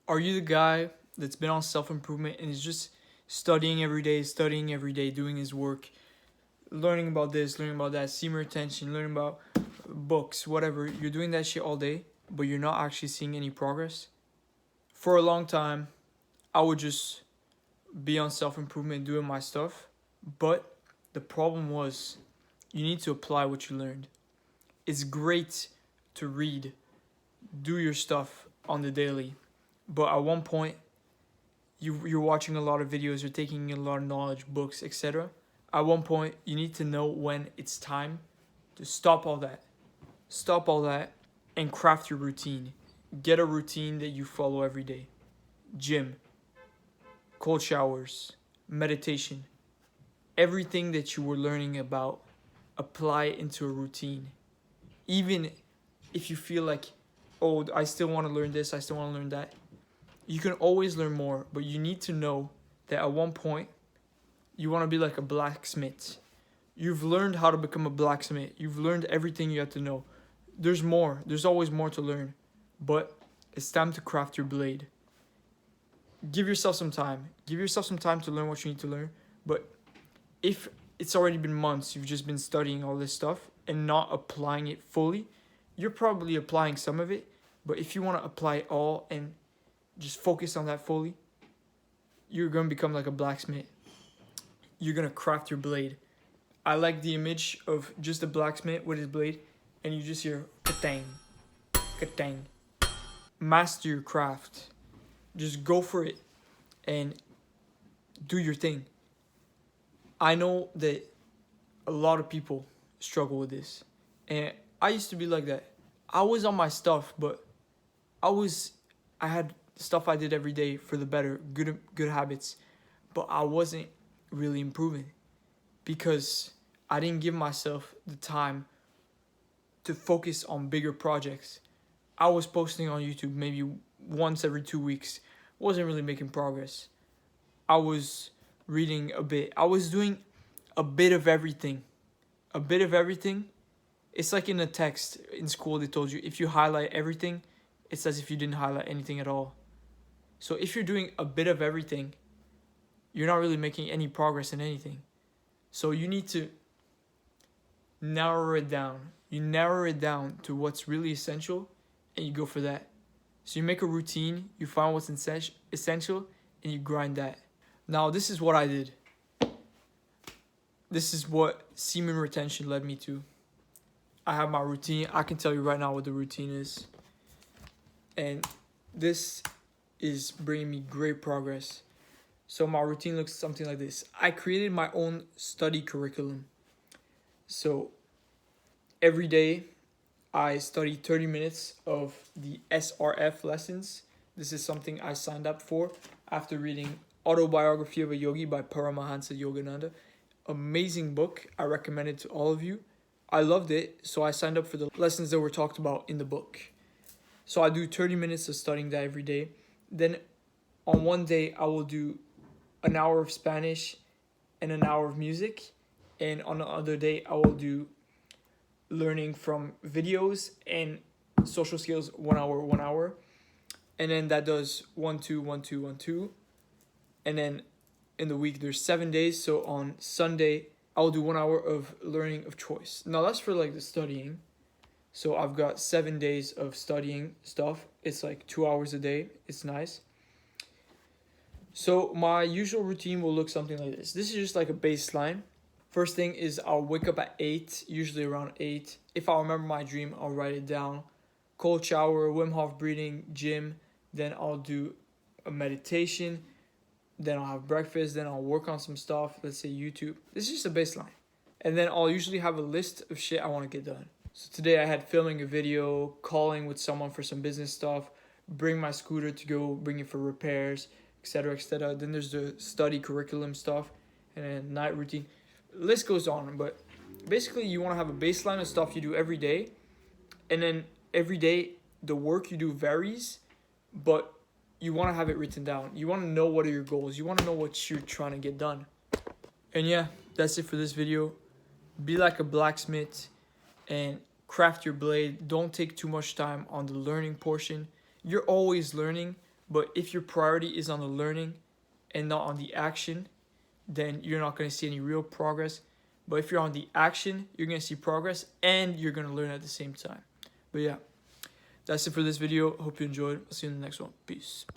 Are you the guy that's been on self-improvement and is just studying every day, doing his work, learning about this, learning about that, seam retention, learning about books, whatever. You're doing that shit all day, but you're not actually seeing any progress? For a long time, I would just be on self-improvement doing my stuff, but the problem was you need to apply what you learned. It's great to read, do your stuff on the daily, but at one point you're watching a lot of videos, you're taking in a lot of knowledge, books, etc. At one point you need to know when it's time to stop all that and craft your routine. Get a routine that you follow every day. Gym, cold showers, meditation, everything that you were learning about, apply it into a routine. Even if you feel like, oh, I still want to learn this, I still want to learn that, you can always learn more, but you need to know that at one point you want to be like a blacksmith. You've learned how to become a blacksmith. You've learned everything you have to know. There's more. There's always more to learn. But it's time to craft your blade. Give yourself some time. Give yourself some time to learn what you need to learn. But if it's already been months, you've just been studying all this stuff and not applying it fully, you're probably applying some of it. But if you want to apply it all and just focus on that fully, you're going to become like a blacksmith. You're going to craft your blade. I like the image of just a blacksmith with his blade, and you just hear ka-tang, ka-tang. Master your craft. Just go for it and do your thing. I know that a lot of people struggle with this, and I used to be like that. I was on my stuff, but I had stuff I did every day for the better, good habits, but I wasn't really improving because I didn't give myself the time to focus on bigger projects. I was posting on YouTube maybe once every 2 weeks. Wasn't really making progress. I was reading a bit. I was doing a bit of everything. A bit of everything. It's like in a text in school they told you if you highlight everything, it's as if you didn't highlight anything at all. So if you're doing a bit of everything, you're not really making any progress in anything. So you need to narrow it down. You narrow it down to what's really essential and you go for that. So you make a routine, you find what's essential, and you grind that. Now, this is what I did. This is what semen retention led me to. I have my routine. I can tell you right now what the routine is. And this is bringing me great progress. So my routine looks something like this. I created my own study curriculum. So every day I study 30 minutes of the SRF lessons. This is something I signed up for after reading Autobiography of a Yogi by Paramahansa Yogananda. Amazing book. I recommend it to all of you. I loved it, so I signed up for the lessons that were talked about in the book. So I do 30 minutes of studying that every day. Then on one day, I will do an hour of Spanish and an hour of music. And on the other day, I will do learning from videos and social skills 1 hour. And then that does 1, 2, 1, 2, 1, 2. And then in the week, there's 7 days. So on Sunday, I'll do 1 hour of learning of choice. Now that's for like the studying. So I've got 7 days of studying stuff. It's like 2 hours a day. It's nice. So my usual routine will look something like this. This is just like a baseline. First thing is I'll wake up at 8, usually around 8. If I remember my dream, I'll write it down. Cold shower, Wim Hof breathing, gym. Then I'll do a meditation. Then I'll have breakfast. Then I'll work on some stuff. Let's say YouTube. This is just a baseline. And then I'll usually have a list of shit I want to get done. So today I had filming a video, calling with someone for some business stuff, bring my scooter to go bring it for repairs, etc., etc. Then there's the study curriculum stuff and then night routine. The list goes on, but basically you want to have a baseline of stuff you do every day, and then every day the work you do varies, but you want to have it written down. You want to know what are your goals. You want to know what you're trying to get done. And yeah, that's it for this video. Be like a blacksmith and craft your blade. Don't take too much time on the learning portion. You're always learning, But if your priority is on the learning and not on the action, then you're not going to see any real progress. But if you're on the action, you're going to see progress and you're going to learn at the same time. But yeah, that's it for this video. Hope you enjoyed. I'll see you in the next one. Peace.